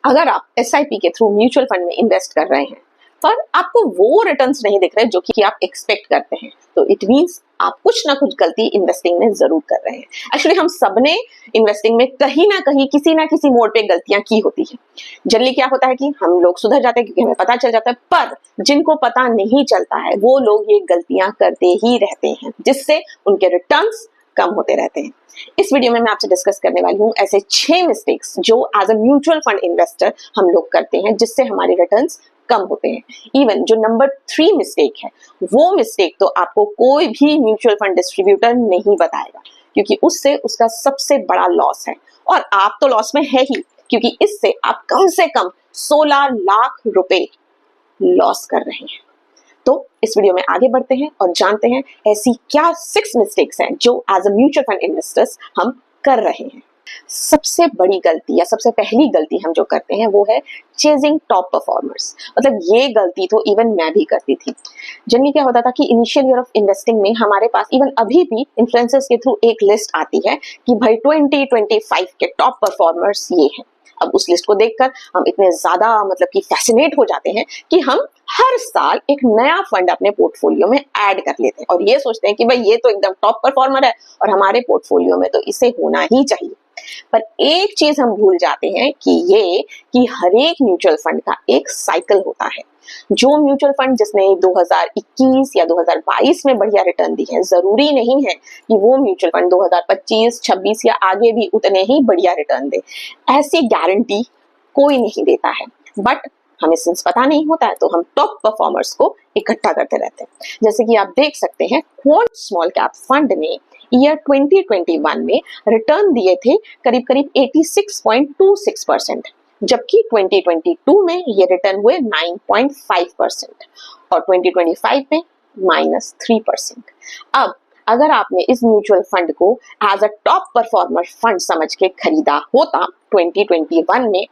अगर आप SIP के थ्रू म्यूचुअल फंड में इन्वेस्ट कर रहे हैं पर आपको वो रिटर्न्स नहीं दिख रहे जो कि आप एक्सपेक्ट करते हैं, तो इट मींस आप कुछ ना कुछ गलती इन्वेस्टिंग में जरूर कर रहे हैं। एक्चुअली हम सबने इन्वेस्टिंग में कहीं ना कहीं किसी ना किसी मोड पे गलतियां की होती है। जनरली क्या होता है कि हम लोग सुधर जाते हैं क्योंकि हमें पता चल जाता है, पर जिनको पता नहीं चलता है वो लोग ये गलतियां करते ही रहते हैं, जिससे उनके रिटर्न्स कम होते रहते हैं। इस वीडियो में मैं आपसे डिस्कस करने वाली हूँ ऐसे 6 मिस्टेक्स जो as a mutual fund investor हम लोग करते हैं, जिससे हमारे रिटर्न्स कम होते हैं। इवन जो नंबर 3 मिस्टेक है, वो मिस्टेक तो आपको कोई भी म्यूचुअल फंड डिस्ट्रीब्यूटर नहीं बताएगा, क्योंकि उससे उसका सबसे बड़ा लॉस है। और आप तो लॉस में है ही, क्योंकि इससे आप कम से कम 16 लाख रुपए लॉस कर रहे हैं। तो इस वीडियो में आगे बढ़ते हैं और जानते हैं ऐसी क्या 6 मिस्टेक्स हैं जो as a mutual fund investors हम कर रहे हैं। सबसे बड़ी गलती या सबसे पहली गलती हम जो करते हैं वो है चेजिंग टॉप परफॉर्मर्स। मतलब ये गलती तो इवन मैं भी करती थी। जनरली क्या होता था कि इनिशियल ईयर ऑफ इन्वेस्टिंग में हमारे पास इवन अभी भी इन्फ्लुएंसर्स के थ्रू एक लिस्ट आती है कि भाई 2025 के टॉप परफॉर्मर्स ये हैं। अब उस लिस्ट को देखकर हम इतने ज्यादा मतलब कि फैसिनेट हो जाते हैं कि हम हर साल एक नया फंड अपने पोर्टफोलियो में ऐड कर लेते हैं और ये सोचते हैं कि भाई ये तो एकदम टॉप परफॉर्मर है और हमारे पोर्टफोलियो में तो इसे होना ही चाहिए। पर एक चीज हम भूल जाते हैं कि हर एक म्यूचुअल फंड का एक साइकिल होता है। जो म्यूचुअल फंड जिसने 2021 या 2022 में बढ़िया रिटर्न दी है, जरूरी नहीं है कि वो म्यूचुअल फंड 2025, 26 या आगे भी उतने ही बढ़िया रिटर्न दे। ऐसी गारंटी कोई नहीं देता है, बट हमें सिंस पता नहीं होता है तो हम टॉप परफॉर्मर्स को इकट्ठा करते रहते हैं। जैसे कि आप देख सकते हैं, क्वांट स्मॉल कैप फंड ने ईयर 2021 में रिटर्न दिए थे करीब करीब 86.26%, जबकि 2022 में ये रिटर्न हुए 9.5% और 2025 में -3%। अब अगर आपने इस म्यूचुअल फंड को as a top performer fund समझ के खरीदा होता 2021 में,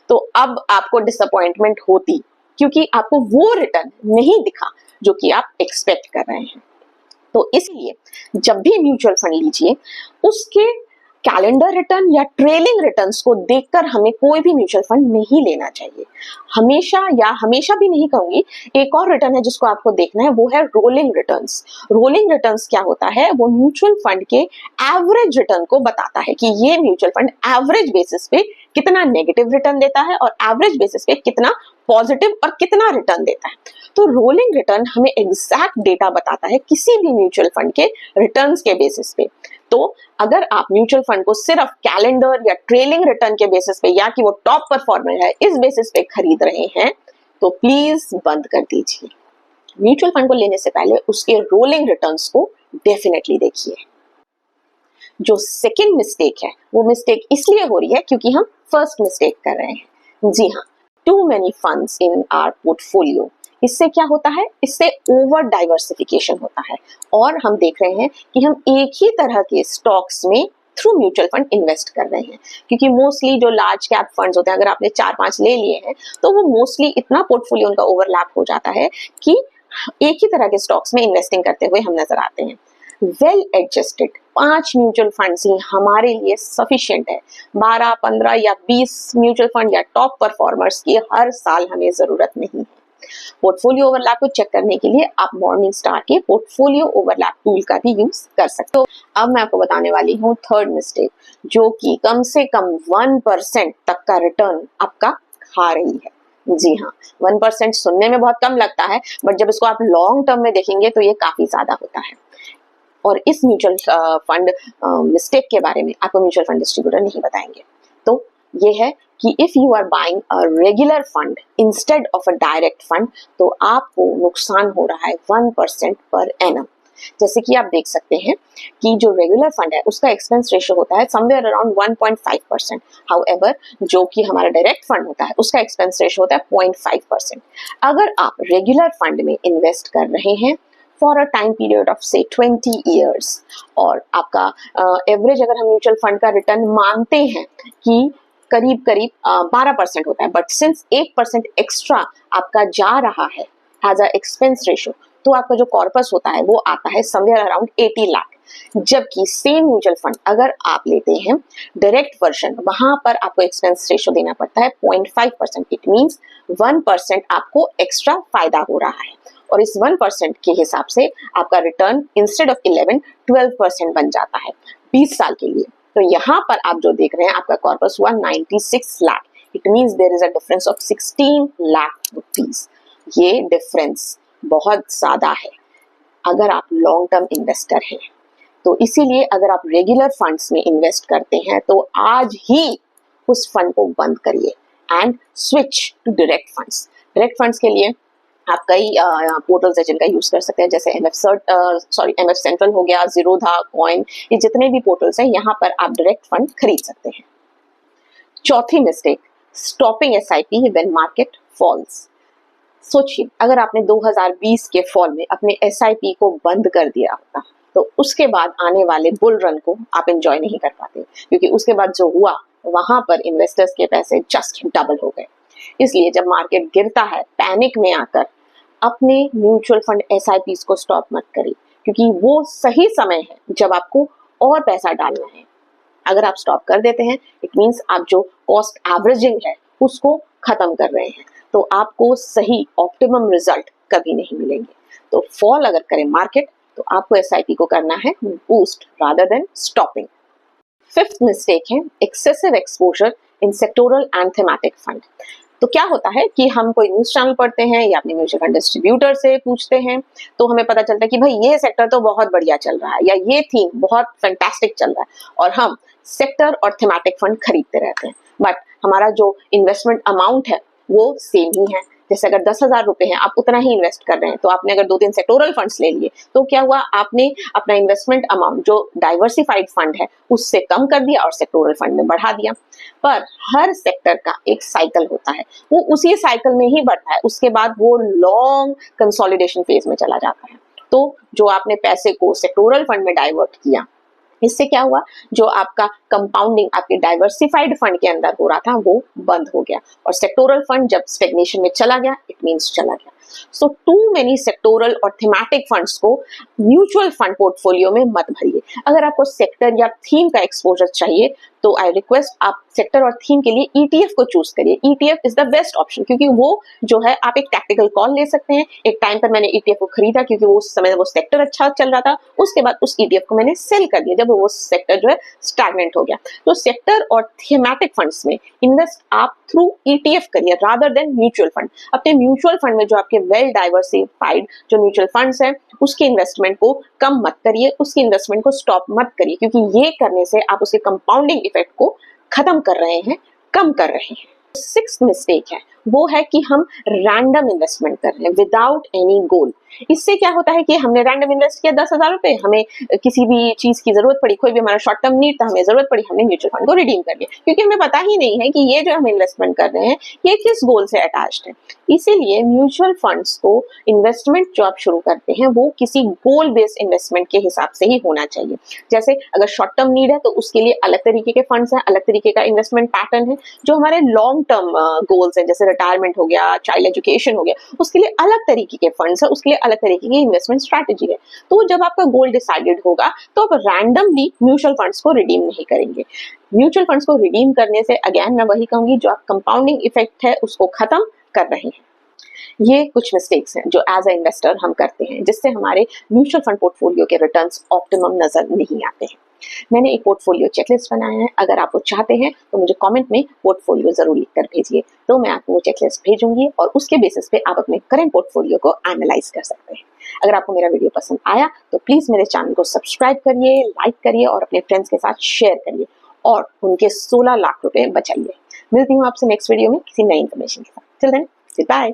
तो अब आपको डिसअपॉइंटमेंट होती, क्योंकि आपको वो रिटर्न नहीं दिखा जो कि आप एक्सपेक्ट कर रहे हैं। तो इसलिए जब भी म्यूचुअल फंड लीजिए, उसके कैलेंडर रिटर्न या ट्रेलिंग रिटर्न्स को देखकर हमें कोई भी म्यूचुअल फंड नहीं लेना चाहिए। हमेशा भी नहीं कहूंगी। एक और रिटर्न है जिसको आपको देखना है, वो है रोलिंग रिटर्न्स। रोलिंग रिटर्न्स क्या होता है? वो म्यूचुअल फंड के एवरेज रिटर्न को बताता है कि ये म्यूचुअल फंड एवरेज बेसिस पे कितना नेगेटिव रिटर्न देता है और एवरेज बेसिस पे कितना पॉजिटिव और कितना रिटर्न देता है। तो रोलिंग रिटर्न हमें एग्जैक्ट डेटा बताता है किसी भी म्यूचुअल फंड के रिटर्न्स के बेसिस पे। तो अगर आप म्यूचुअल फंड को सिर्फ कैलेंडर या ट्रेलिंग रिटर्न के बेसिस पे या कि वो टॉप परफॉर्मर है इस बेसिस पे खरीद रहे हैं, तो प्लीज बंद कर दीजिए। म्यूचुअल फंड को लेने से पहले उसके रोलिंग रिटर्न्स को डेफिनेटली देखिए। जो सेकेंड मिस्टेक है, वो मिस्टेक इसलिए हो रही है क्योंकि हम फर्स्ट मिस्टेक कर रहे हैं। जी हाँ, too many funds in our portfolio. इससे क्या होता है? इससे ओवर डाइवर्सिफिकेशन होता है और हम देख रहे हैं कि हम एक ही तरह के स्टॉक्स में थ्रू म्यूचुअल फंड इन्वेस्ट कर रहे हैं, क्योंकि मोस्टली जो लार्ज कैप फंड्स होते हैं, अगर आपने 4-5 ले लिए हैं तो वो मोस्टली इतना पोर्टफोलियो उनका ओवरलैप हो जाता है कि एक ही तरह के स्टॉक्स में इन्वेस्टिंग करते हुए हम नजर आते हैं। वेल एडजस्टेड 5 म्यूचुअल फंड्स ही हमारे लिए सफिशिएंट है। 12, 15 या 20 म्यूचुअल फंड या टॉप परफॉर्मर्स की हर साल हमें जरूरत नहीं है। पोर्टफोलियो ओवरलैप को चेक करने के लिए आप मॉर्निंग स्टार के पोर्टफोलियो ओवरलैप टूल का भी यूज कर सकते हो। अब मैं आपको बताने वाली हूँ थर्ड मिस्टेक, जो कि कम से कम 1% तक का रिटर्न आपका खा रही है। जी हाँ, 1% सुनने में बहुत कम लगता है, बट जब इसको आप लॉन्ग टर्म में देखेंगे तो ये काफी ज्यादा होता है। और इस म्यूचुअल फंड मिस्टेक के बारे में आपको म्यूचुअल फंड डिस्ट्रीब्यूटर नहीं बताएंगे। तो ये है कि if you are buying a regular fund instead of a direct fund, तो आपको नुकसान हो रहा है 1% पर एनम। जैसे कि आप देख सकते हैं कि जो रेगुलर फंड है उसका एक्सपेंस रेशियो होता है समवेयर अराउंड 1.5%। हाउएवर जो कि हमारा डायरेक्ट फंड होता है उसका एक्सपेंस रेशियो होता है 0.5%। अगर आप रेगुलर फंड में इन्वेस्ट कर रहे हैं for a time period of से 20 ईयर्स और आपका एवरेज अगर हम म्यूचुअल फंड का रिटर्न मानते हैं कि करीब करीब 12% होता है, बट सिंस 1% एक्स्ट्रा आपका जा रहा है एज अ एक्सपेंस रेशियो, तो आपका जो कॉर्पस होता है वो आता है समवेयर अराउंड 80 लाख। जबकि सेम म्यूचुअल फंड अगर आप लेते हैं डायरेक्ट वर्जन, वहां पर आपको एक्सपेंस रेशियो देना पड़ता है 0.5%। इट मीन्स 1% आपको एक्स्ट्रा फायदा हो रहा है, और इस 1% के हिसाब से आपका रिटर्न इंस्टेड ऑफ 11 12% बन जाता है 20 साल के लिए। तो यहाँ पर आप जो देख रहे हैं आपका कॉर्पस हुआ 96 lakh. It means there is a difference of 16 lakh rupees. ये डिफरेंस बहुत ज्यादा है अगर आप लॉन्ग टर्म इन्वेस्टर हैं। तो इसीलिए अगर आप रेगुलर फंड्स में इन्वेस्ट करते हैं तो आज ही उस फंड को बंद करिए and switch to direct funds. Direct funds के लिए आप कई पोर्टल्स है जिनका यूज कर सकते हैं, जैसे MF सेंट्रल हो गया, जीरोधा, कॉइन, ये जितने भी पोर्टल्स हैं यहाँ पर आप डायरेक्ट फंड खरीद सकते हैं। चौथी mistake, stopping SIP when market falls. सोचिए अगर आपने 2020 के फॉल में अपने SIP को बंद कर दिया होता तो उसके बाद आने वाले बुल रन को आप एंजॉय नहीं कर पाते, क्योंकि उसके बाद जो हुआ वहां पर इन्वेस्टर्स के पैसे जस्ट डबल हो गए। इसलिए जब मार्केट गिरता है पैनिक में आकर अपने म्यूचुअल फंड SIPs को स्टॉप मत करिए, क्योंकि वो सही समय है जब आपको और पैसा डालना है। अगर आप स्टॉप कर देते हैं इट मीन्स आप जो कॉस्ट एवरेजिंग है उसको खत्म कर रहे हैं, तो आपको सही ऑप्टिमम रिजल्ट कभी नहीं मिलेंगे। तो फॉल अगर करें मार्केट तो आपको SIP को करना है boost rather than stopping. Fifth mistake है excessive exposure in sectoral and thematic fund. तो क्या होता है कि हम कोई न्यूज चैनल पढ़ते हैं या अपने म्यूचुअल फंड डिस्ट्रीब्यूटर से पूछते हैं तो हमें पता चलता है कि भाई ये सेक्टर तो बहुत बढ़िया चल रहा है या ये थीम बहुत फैंटास्टिक चल रहा है, और हम सेक्टर और थीमेटिक फंड खरीदते रहते हैं। बट हमारा जो इन्वेस्टमेंट अमाउंट है वो सेम ही है। जैसे अगर 10,000 रुपए हैं, आप उतना ही इन्वेस्ट कर रहे हैं, तो आपने अगर 2-3 सेक्टोरल फंड्स ले लिए तो क्या हुआ, आपने अपना इन्वेस्टमेंट अमाउंट जो डाइवर्सिफाइड फंड है उससे कम कर दिया और सेक्टोरल फंड में बढ़ा दिया। पर हर सेक्टर का एक साइकिल होता है, वो उसी साइकिल में ही बढ़ता है, उसके बाद वो लॉन्ग कंसोलिडेशन फेज में चला जाता है। तो जो आपने पैसे को सेक्टोरल फंड में डाइवर्ट किया, इससे क्या हुआ, जो आपका कंपाउंडिंग आपके डाइवर्सिफाइड फंड के अंदर हो रहा था वो बंद हो गया, और सेक्टोरल फंड जब स्टेग्नेशन में चला गया इट मींस चला गया। सो टू मेनी सेक्टोरल और थीमेटिक फंड्स को म्यूचुअल फंड पोर्टफोलियो में मत भरिए। अगर आपको सेक्टर या थीम का एक्सपोजर चाहिए तो आई रिक्वेस्ट आप सेक्टर और थीम के लिए ETF को चूज करिए। ETF is the best option, क्योंकि वो जो है आप एक टैक्टिकल कॉल ले सकते हैं। एक टाइम पर मैंने ETF को खरीदा क्योंकि वो उस समय वो सेक्टर अच्छा चल रहा था, उसके बाद उस ETF को मैंने सेल कर दिया जब वो सेक्टर जो है स्टैग्नेंट हो गया। तो सेक्टर और थीमेटिक फंड्स में इन्वेस्ट आप थ्रू ETF करिए रादर देन म्यूचुअल फंड। अपने म्यूचुअल फंड में जो आपके वेल डाइवर्सिफाइड जो म्यूचुअल फंड्स हैं उसके इन्वेस्टमेंट को कम मत करिए, उसकी इन्वेस्टमेंट को स्टॉप मत करिए, क्योंकि ये करने से आप उसके कंपाउंडिंग इफेक्ट को खत्म कर रहे हैं, कम कर रहे हैं। सिक्स्थ मिस्टेक है वो है कि हम रैंडम इन्वेस्टमेंट कर रहे हैं विदाउट एनी गोल। इससे क्या होता है कि हमने रैंडम इन्वेस्ट किया 10,000 रुपए, हमें किसी भी चीज की जरूरत पड़ी, कोई भी हमारा शॉर्ट टर्म नीड था, हमें जरूरत पड़ी, हमने म्यूचुअल फंड को रिडीम कर लिया, क्योंकि हमें पता ही नहीं है कि ये जो हम इन्वेस्टमेंट कर रहे हैं ये किस गोल से अटैच्ड है। इसीलिए म्यूचुअल फंड्स को इन्वेस्टमेंट जो आप शुरू करते हैं वो किसी गोल बेस्ड इन्वेस्टमेंट के हिसाब से ही होना चाहिए। जैसे अगर शॉर्ट टर्म नीड है तो उसके लिए अलग तरीके के फंड्स हैं, अलग तरीके का इन्वेस्टमेंट पैटर्न है। जो हमारे लॉन्ग टर्म गोल्स हैं जैसे रिटायरमेंट हो गया, चाइल्ड एजुकेशन हो गया, उसके लिए अलग तरीके के फंड्स है, उसके लिए अलग तरीके की इन्वेस्टमेंट स्ट्रैटेजी है। तो जब आपका गोल डिसाइडेड होगा तो आप रैंडमली म्यूचुअल फंड्स को रिडीम नहीं करेंगे। म्यूचुअल फंड्स को रिडीम करने से अगेन मैं वही कहूंगी, जो आप कंपाउंडिंग इफेक्ट है उसको खत्म कर रहे हैं। ये कुछ मिस्टेक्स हैं जो एज अ इन्वेस्टर हम करते हैं, जिससे हमारे म्यूचुअल फंड पोर्टफोलियो के रिटर्न्स ऑप्टिमम नजर नहीं आते हैं। मैंने एक पोर्टफोलियो चेकलिस्ट बनाया है, अगर आप वो चाहते हैं तो मुझे कमेंट में पोर्टफोलियो जरूर लिख कर भेजिए, तो मैं आपको वो चेकलिस्ट भेजूंगी और उसके बेसिस पे आप अपने करंट पोर्टफोलियो को एनालाइज कर सकते हैं। अगर आपको मेरा वीडियो पसंद आया तो प्लीज मेरे चैनल को सब्सक्राइब करिए, लाइक करिए और अपने फ्रेंड्स के साथ शेयर करिए और उनके 16 लाख रुपए बचाइए। मिलती हूँ आपसे नेक्स्ट वीडियो में किसी नई इन्फॉर्मेशन के साथ। Till then, bye.